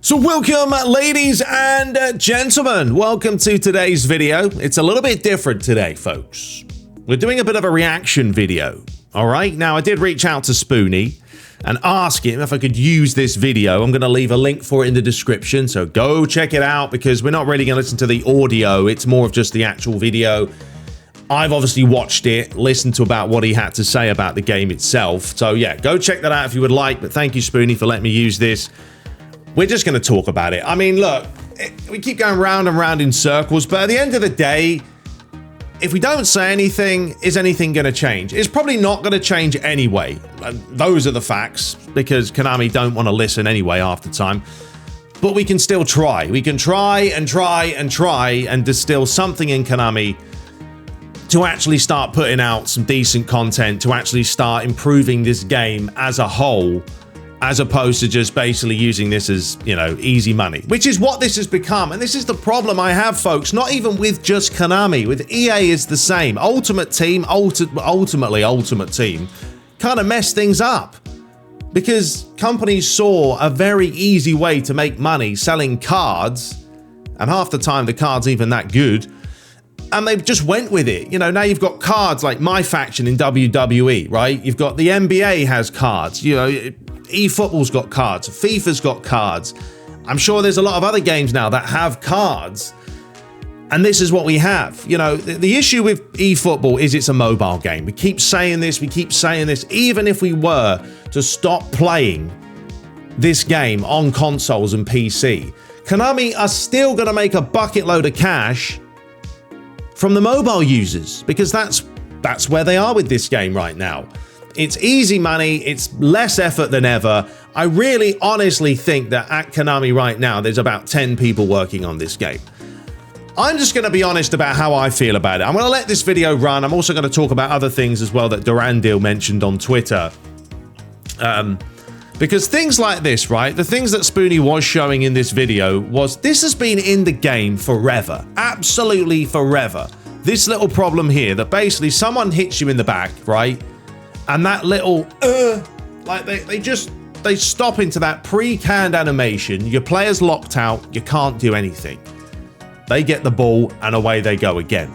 So welcome, ladies and gentlemen. Welcome to today's video. It's a little bit different today, folks. We're doing a bit of a reaction video, all right? Now, I did reach out to Spoony and ask him if I could use this video. I'm going to leave a link for it in the description, so go check it out because we're not really going to listen to the audio. It's more of just the actual video. I've obviously watched it, listened to about what he had to say about the game itself. So yeah, go check that out if you would like. But thank you, Spoony, for letting me use this. We're just going to talk about it. I mean, look, we keep going round and round in circles, but at the end of the day, if we don't say anything, is anything going to change? It's probably not going to change anyway. Those are the facts, because Konami don't want to listen anyway half the time. But we can still try. We can try and try and try and distill something in Konami to actually start putting out some decent content, to actually start improving this game as a whole, as opposed to just basically using this as, you know, easy money, which is what this has become. And this is the problem I have, folks, not even with just Konami. With EA is the same. Ultimate Team, ultimately Ultimate Team, kind of messed things up because companies saw a very easy way to make money selling cards, and half the time the cards even that good, and they just went with it. You know, now you've got cards like My Faction in WWE, right? You've got the NBA has cards, you know, eFootball's got cards, FIFA's got cards. I'm sure there's a lot of other games now that have cards. And this is what we have. You know, the issue with eFootball is it's a mobile game. We keep saying this, even if we were to stop playing this game on consoles and PC, Konami are still going to make a bucket load of cash from the mobile users, because that's where they are with this game right now. It's easy money, it's less effort than ever. I really honestly think that at Konami right now, there's about 10 people working on this game. I'm just going to be honest about how I feel about it. I'm going to let this video run. I'm also going to talk about other things as well that Durandil mentioned on Twitter. Because things like this, right? The things that Spoony was showing in this video was this has been in the game forever. Absolutely forever. This little problem here that basically someone hits you in the back, right? And that little, like they stop into that pre-canned animation. Your player's locked out. You can't do anything. They get the ball and away they go again.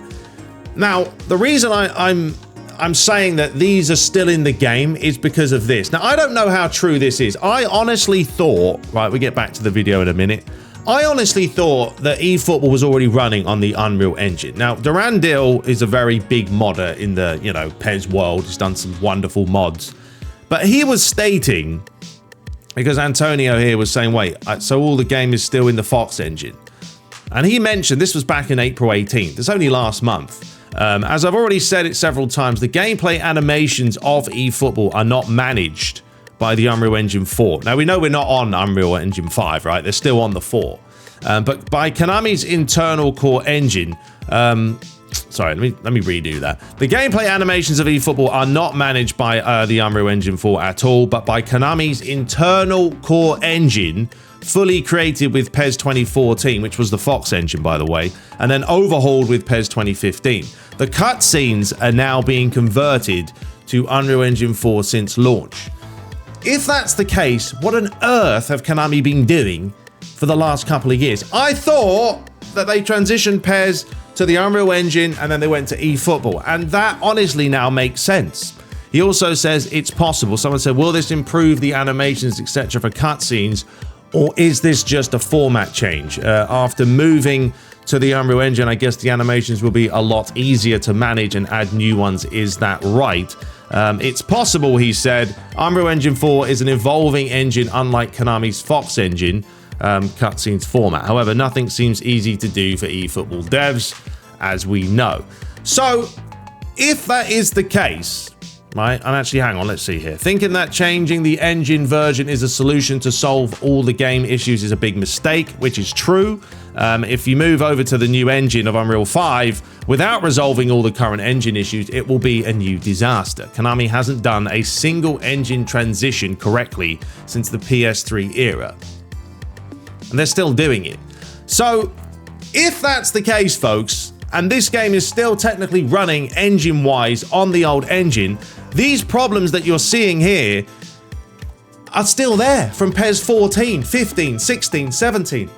Now, the reason I'm saying that these are still in the game is because of this. Now, I don't know how true this is. I honestly thought, right, we get back to the video in a minute. I honestly thought that eFootball was already running on the Unreal Engine. Now, Durandil is a very big modder in the, you know, PES world. He's done some wonderful mods. But he was stating, because Antonio here was saying, wait, so all the game is still in the Fox engine. And he mentioned, this was back in April 18th. It's only last month. As I've already said it several times, the gameplay animations of eFootball are not managed by the Unreal Engine 4. Now, we know we're not on Unreal Engine 5, right? They're still on the 4. But by Konami's internal core engine, sorry, let me redo that. The gameplay animations of eFootball are not managed by the Unreal Engine 4 at all, but by Konami's internal core engine, fully created with PES 2014, which was the Fox engine, by the way, and then overhauled with PES 2015. The cutscenes are now being converted to Unreal Engine 4 since launch. If that's the case, what on earth have Konami been doing for the last couple of years? I thought that they transitioned PES to the Unreal Engine and then they went to eFootball, and that honestly now makes sense. He also says it's possible. Someone said, will this improve the animations, etc. for cutscenes, or is this just a format change? After moving to the Unreal Engine, I guess the animations will be a lot easier to manage and add new ones. Is that right? It's possible, he said. Unreal Engine 4 is an evolving engine, unlike Konami's Fox engine cutscenes format. However, nothing seems easy to do for eFootball devs, as we know. So, if that is the case, right, and actually, hang on, let's see here. Thinking that changing the engine version is a solution to solve all the game issues is a big mistake, which is true. If you move over to the new engine of Unreal 5 without resolving all the current engine issues, it will be a new disaster. Konami hasn't done a single engine transition correctly since the PS3 era, and they're still doing it. So, if that's the case, folks, and this game is still technically running engine-wise on the old engine, these problems that you're seeing here, are still there from PES 14, 15, 16, 17.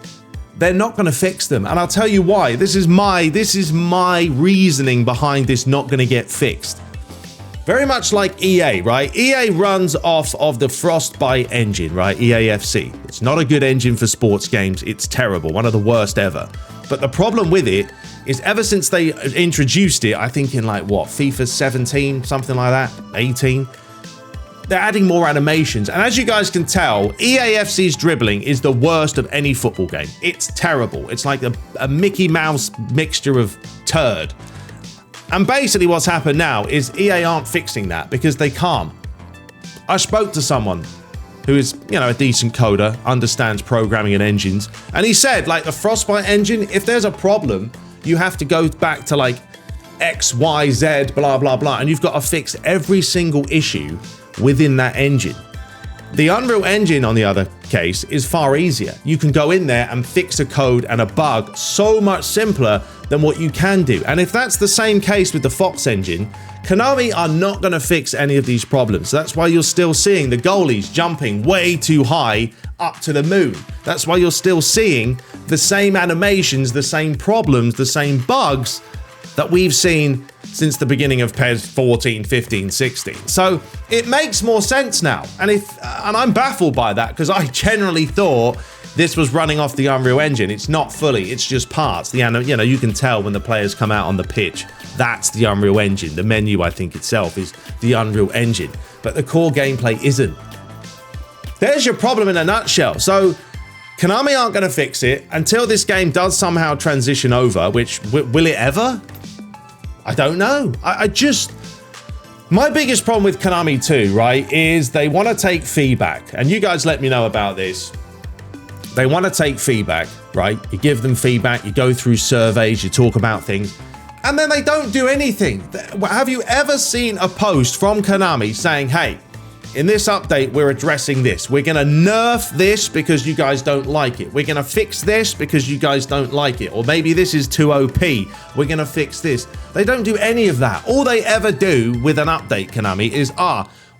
They're not going to fix them, and I'll tell you why. This is my reasoning behind this not going to get fixed. Very much like EA, right? EA runs off of the Frostbite engine, right? EAFC. It's not a good engine for sports games. It's terrible, one of the worst ever. But the problem with it is ever since they introduced it, I think in like what, FIFA 17, something like that, 18, they're adding more animations. And as you guys can tell, EAFC's dribbling is the worst of any football game. It's terrible. It's like a Mickey Mouse mixture of turd. And basically what's happened now is EA aren't fixing that because they can't. I spoke to someone who is, you know, a decent coder, understands programming and engines, and he said, like, the Frostbite engine, if there's a problem, you have to go back to like X, Y, Z, blah, blah, blah, and you've got to fix every single issue within that engine. The Unreal Engine, on the other case, is far easier. You can go in there and fix a code and a bug so much simpler than what you can do. And if that's the same case with the Fox engine, Konami are not going to fix any of these problems. That's why you're still seeing the goalies jumping way too high up to the moon. That's why you're still seeing the same animations, the same problems, the same bugs that we've seen since the beginning of PES 14, 15, 16. So it makes more sense now. And I'm baffled by that because I generally thought this was running off the Unreal Engine. It's not fully, it's just parts. You know, you can tell when the players come out on the pitch, that's the Unreal Engine. The menu, I think itself, is the Unreal Engine, but the core gameplay isn't. There's your problem in a nutshell. So Konami aren't going to fix it until this game does somehow transition over, which will it ever? I don't know. My biggest problem with Konami too, right, is they want to take feedback. And you guys let me know about this. They want to take feedback, right? You give them feedback, you go through surveys, you talk about things, and then they don't do anything. Have you ever seen a post from Konami saying, hey, in this update, we're addressing this. We're going to nerf this because you guys don't like it. We're going to fix this because you guys don't like it. Or maybe this is too OP. We're going to fix this. They don't do any of that. All they ever do with an update, Konami, is,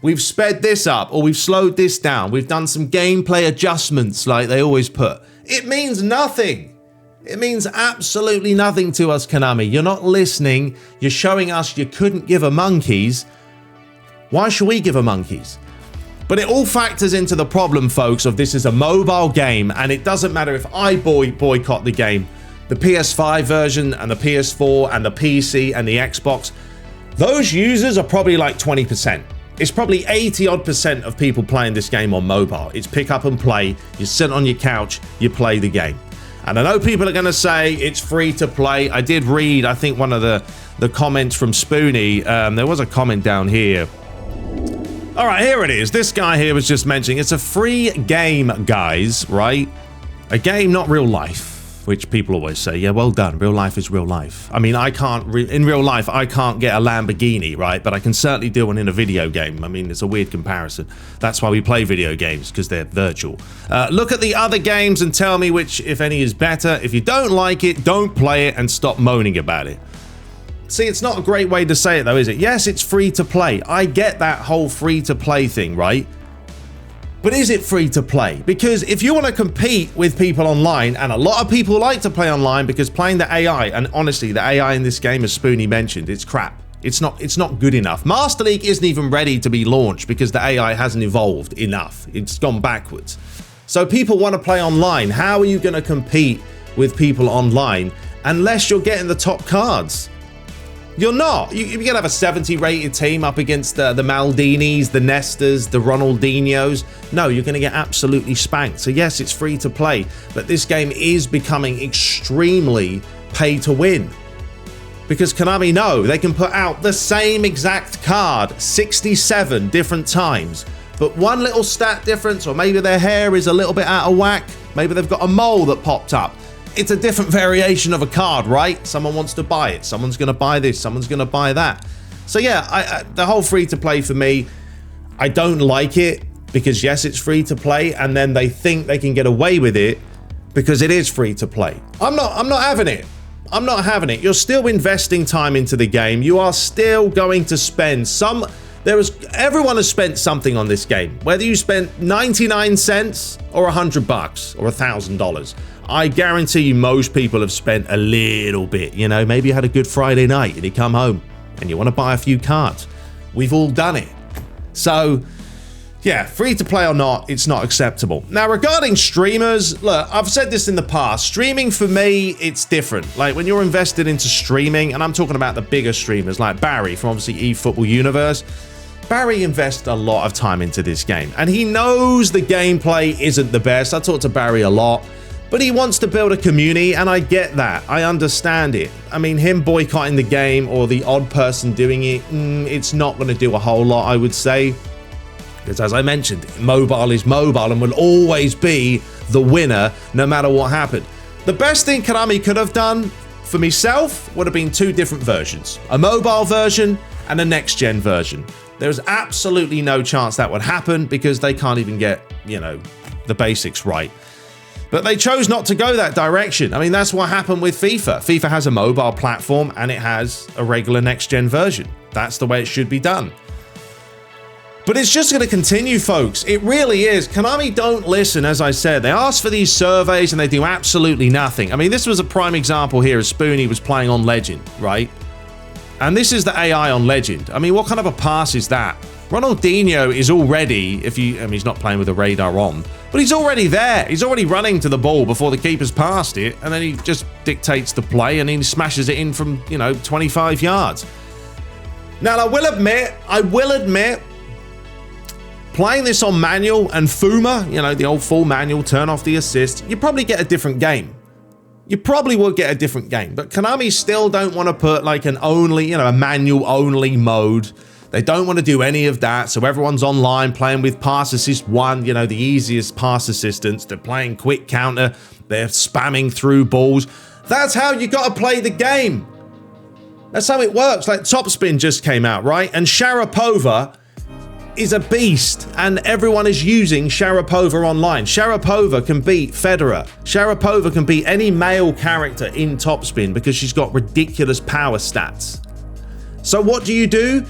we've sped this up or we've slowed this down. We've done some gameplay adjustments like they always put. It means nothing. It means absolutely nothing to us, Konami. You're not listening. You're showing us you couldn't give a monkeys. Why should we give a monkeys? But it all factors into the problem, folks, of this is a mobile game, and it doesn't matter if I boycott the game. The PS5 version and the PS4 and the PC and the Xbox, those users are probably like 20%. It's probably 80-odd% of people playing this game on mobile. It's pick up and play. You sit on your couch, you play the game. And I know people are going to say it's free to play. I did read, I think, one of the comments from Spoony. There was a comment down here. All right, here it is. This guy here was just mentioning it's a free game, guys, right? A game, not real life, which people always say, yeah, well done. Real life is real life. I mean, in real life, I can't get a Lamborghini, right? But I can certainly do one in a video game. I mean, it's a weird comparison. That's why we play video games, because they're virtual. Look at the other games and tell me which, if any, is better. If you don't like it, don't play it and stop moaning about it. See, it's not a great way to say it though, is it? Yes, it's free to play. I get that whole free to play thing, right? But is it free to play? Because if you want to compete with people online, and a lot of people like to play online because playing the AI, and honestly, the AI in this game, as Spoony mentioned, it's crap. It's not good enough. Master League isn't even ready to be launched because the AI hasn't evolved enough. It's gone backwards. So people want to play online. How are you going to compete with people online unless you're getting the top cards? You're not. You're going to have a 70 rated team up against the Maldinis, the Nestas, the Ronaldinhos. No, you're going to get absolutely spanked. So yes, it's free to play, but this game is becoming extremely pay to win. Because Konami know they can put out the same exact card 67 different times, but one little stat difference, or maybe their hair is a little bit out of whack, maybe they've got a mole that popped up. It's a different variation of a card, right? Someone wants to buy it. Someone's going to buy this. Someone's going to buy that. So yeah, the whole free to play for me, I don't like it because yes, it's free to play, and then they think they can get away with it because it is free to play. I'm not having it. I'm not having it. You're still investing time into the game. You are still going to spend Everyone has spent something on this game, whether you spent 99 cents or $100 or $1,000. I guarantee you most people have spent a little bit. You know, maybe you had a good Friday night and you come home and you want to buy a few cards. We've all done it. So yeah, free to play or not, it's not acceptable. Now, regarding streamers, look, I've said this in the past. Streaming for me, it's different. Like when you're invested into streaming, and I'm talking about the bigger streamers like Barry from obviously eFootball Universe. Barry invests a lot of time into this game, and he knows the gameplay isn't the best. I talk to Barry a lot, but he wants to build a community, and I get that. I understand it. I mean, him boycotting the game or the odd person doing it, it's not going to do a whole lot, I would say. Because as I mentioned, mobile is mobile and will always be the winner no matter what happened. The best thing Konami could have done for myself would have been two different versions. A mobile version and a next-gen version. There's absolutely no chance that would happen because they can't even get, you know, the basics right. But they chose not to go that direction. I mean, that's what happened with FIFA. FIFA has a mobile platform and it has a regular next-gen version. That's the way it should be done. But it's just going to continue, folks. It really is. Konami don't listen, as I said. They ask for these surveys and they do absolutely nothing. I mean, this was a prime example here as Spoony was playing on Legend, right? And this is the AI on Legend. I mean, what kind of a pass is that? Ronaldinho is already, he's not playing with the radar on, but he's already there. He's already running to the ball before the keeper's passed it, and then he just dictates the play and he smashes it in from, 25 yards. Now, I will admit, playing this on manual and Fuma, the old full manual, turn off the assist, you probably get a different game. You probably will get a different game, but Konami still don't want to put like a manual only mode. They don't want to do any of that, so everyone's online playing with Pass Assist 1, the easiest pass assistance. They're playing quick counter, they're spamming through balls. That's how you got to play the game. That's how it works. Like Topspin just came out, right? And Sharapova is a beast, and everyone is using Sharapova online. Sharapova can beat Federer. Sharapova can beat any male character in Topspin because she's got ridiculous power stats. So what do?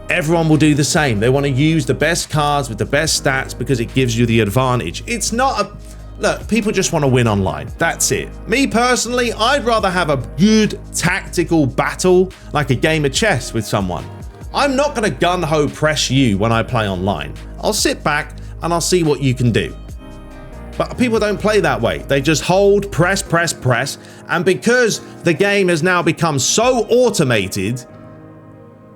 Everyone will do the same. They want to use the best cards with the best stats because it gives you the advantage. It's not look, people just want to win online. That's it. Me personally, I'd rather have a good tactical battle, like a game of chess with someone. I'm not going to gun-ho press you when I play online. I'll sit back and I'll see what you can do. But people don't play that way. They just hold, press, press, press. And because the game has now become so automated,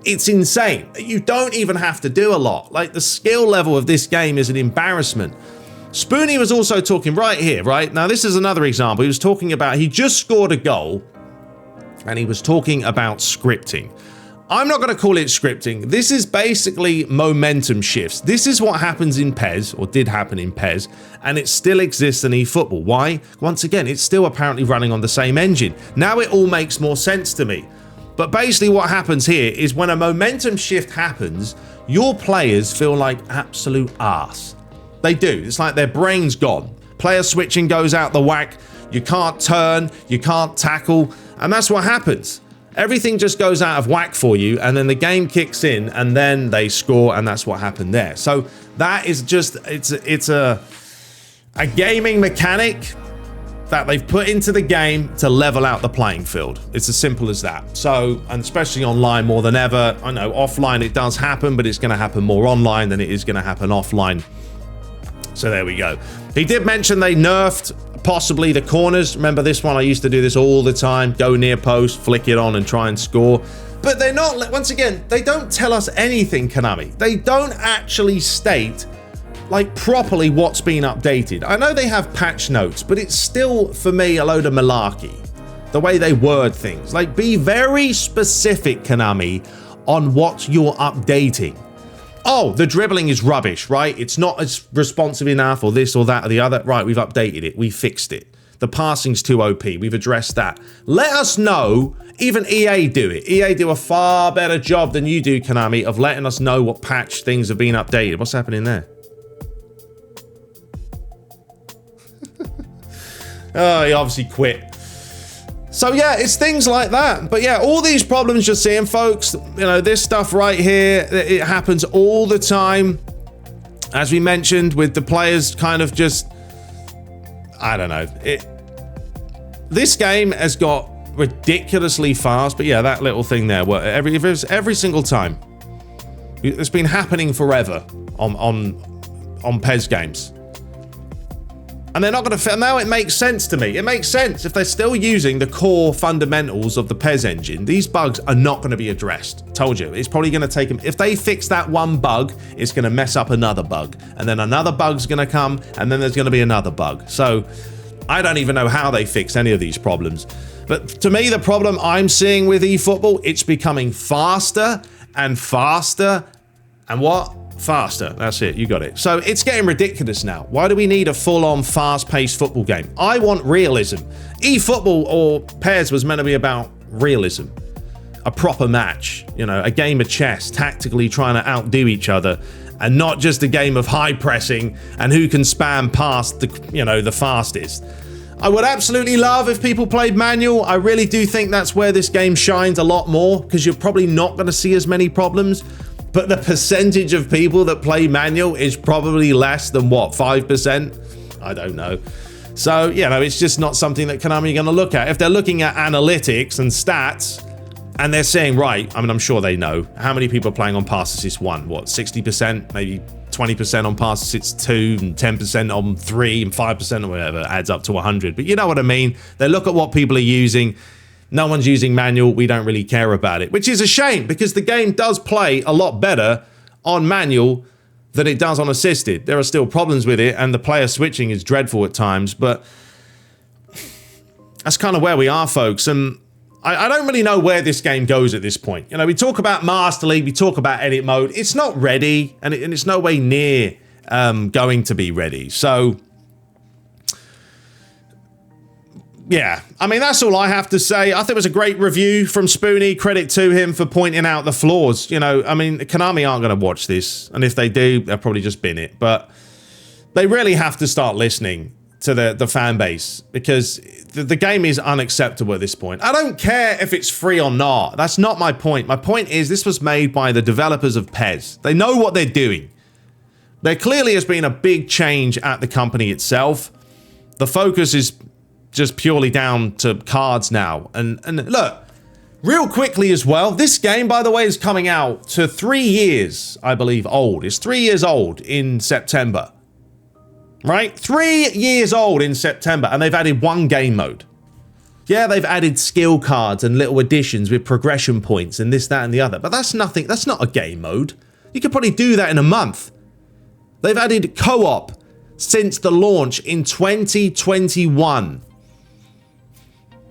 it's insane. You don't even have to do a lot. Like, the skill level of this game is an embarrassment. Spoony was also talking right here, right? Now, this is another example. He was talking about, he just scored a goal and he was talking about scripting. I'm not going to call it scripting. This is basically momentum shifts. This is what happens in PES, or did happen in PES, and it still exists in eFootball. Why? Once again, it's still apparently running on the same engine. Now it all makes more sense to me. But basically what happens here is when a momentum shift happens, your players feel like absolute arse. They do. It's like their brain's gone. Player switching goes out the whack. You can't turn, you can't tackle, and that's what happens. Everything just goes out of whack for you, and then the game kicks in, and then they score, and that's what happened there. So that is just, it's a gaming mechanic that they've put into the game to level out the playing field. It's as simple as that. So, and especially online more than ever. I know offline it does happen, but it's going to happen more online than it is going to happen offline. So there we go. He did mention they nerfed possibly the corners. Remember this one? I used to do this all the time. Go near post, flick it on and try and score. But they're not, once again, they don't tell us anything, Konami. They don't actually state like properly what's been updated. I know they have patch notes, but it's still, for me, a load of malarkey. The way they word things. Like, be very specific, Konami, on what you're updating. Oh, the dribbling is rubbish, right? It's not as responsive enough, or this or that or the other. Right, we've updated it. We fixed it. The passing's too OP. We've addressed that. Let us know. Even EA do it. EA do a far better job than you do, Konami, of letting us know what patch things have been updated. What's happening there? Oh, he obviously quit. So yeah, it's things like that. But yeah, all these problems you're seeing, folks, you know, this stuff right here, it happens all the time. As we mentioned, with the players kind of just, I don't know. This game has got ridiculously fast, but yeah, that little thing there, every single time. It's been happening forever on PES games. And they're not going to. Now it makes sense to me. It makes sense if they're still using the core fundamentals of the PES engine. These bugs are not going to be addressed. Told you, it's probably going to take them. If they fix that one bug, it's going to mess up another bug, and then another bug's going to come, and then there's going to be another bug. So I don't even know how they fix any of these problems. But to me, the problem I'm seeing with eFootball, it's becoming faster and faster, and what? Faster. That's it. You got it. So it's getting ridiculous now. Why do we need a full-on, fast-paced football game? I want realism. eFootball or PES was meant to be about realism. A proper match. You know, a game of chess, tactically trying to outdo each other, and not just a game of high pressing and who can spam past the fastest. I would absolutely love if people played manual. I really do think that's where this game shines a lot more, because you're probably not going to see as many problems. But the percentage of people that play manual is probably less than, what, 5%? I don't know. So, you know, it's just not something that Konami are going to look at. If they're looking at analytics and stats, and they're saying, right, I mean, I'm sure they know, how many people are playing on pass assist 1? What, 60%? Maybe 20% on pass assist 2, and 10% on 3, and 5% or whatever, adds up to 100. But you know what I mean? They look at what people are using. No one's using manual. We don't really care about it, which is a shame, because the game does play a lot better on manual than it does on assisted. There are still problems with it, and the player switching is dreadful at times, but that's kind of where we are, folks. And I don't really know where this game goes at this point. You know, we talk about Master League, we talk about edit mode. It's not ready, and it's no way near going to be ready. So yeah, I mean, that's all I have to say. I think it was a great review from Spoony. Credit to him for pointing out the flaws. You know, I mean, Konami aren't going to watch this, and if they do, they'll probably just bin it. But they really have to start listening to the fan base, because the game is unacceptable at this point. I don't care if it's free or not. That's not my point. My point is this was made by the developers of PES. They know what they're doing. There clearly has been a big change at the company itself. The focus is just purely down to cards now. And look, real quickly as well, this game, by the way, is coming out to 3 years, I believe, old. It's 3 years old in September. Right? 3 years old in September, and they've added one game mode. Yeah, they've added skill cards and little additions with progression points and this, that, and the other. But that's nothing. That's not a game mode. You could probably do that in a month. They've added co-op since the launch in 2021.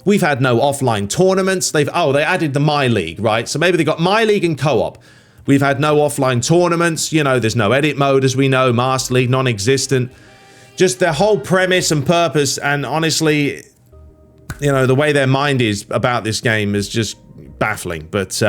We've had no offline tournaments. They added the My League, right? So maybe they got My League and co-op. We've had no offline tournaments. You know, there's no edit mode, as we know. Master League, non-existent. Just their whole premise and purpose, and honestly, you know, the way their mind is about this game is just baffling. But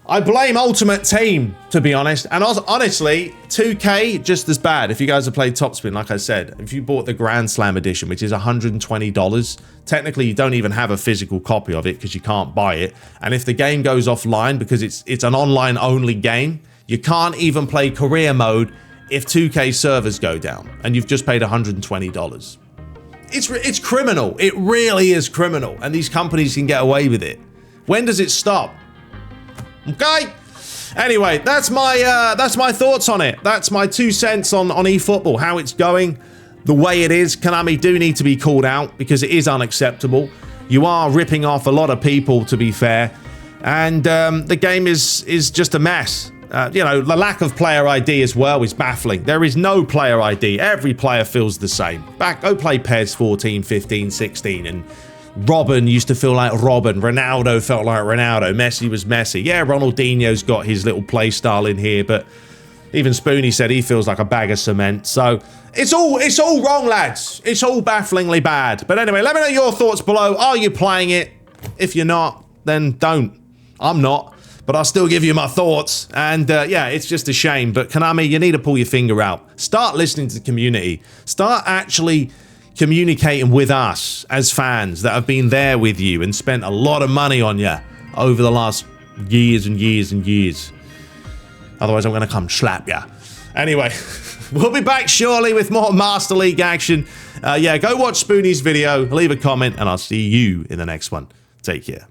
I blame Ultimate Team, to be honest. And honestly, 2K, just as bad. If you guys have played Topspin, like I said, if you bought the Grand Slam edition, which is $120, technically you don't even have a physical copy of it because you can't buy it. And if the game goes offline, because it's an online-only game, you can't even play career mode if 2K servers go down, and you've just paid $120. It's criminal. It really is criminal, and these companies can get away with it. When does it stop? Okay. Anyway, that's my thoughts on it. That's my 2 cents on eFootball, how it's going, the way it is. Konami do need to be called out, because it is unacceptable. You are ripping off a lot of people, to be fair, and the game is just a mess. You know, the lack of player ID as well is baffling. There is no player ID. Every player feels the same. Go play PES 14, 15, 16, and Robin used to feel like Robin. Ronaldo felt like Ronaldo. Messi was Messi. Yeah, Ronaldinho's got his little play style in here, but even Spoony said he feels like a bag of cement. So it's all wrong, lads. It's all bafflingly bad. But anyway, let me know your thoughts below. Are you playing it? If you're not, then don't. I'm not. But I'll still give you my thoughts. And yeah, it's just a shame. But Konami, you need to pull your finger out. Start listening to the community. Start actually communicating with us as fans that have been there with you and spent a lot of money on you over the last years and years and years. Otherwise, I'm going to come slap ya. Anyway, we'll be back shortly with more Master League action. Yeah, go watch Spoony's video, leave a comment, and I'll see you in the next one. Take care.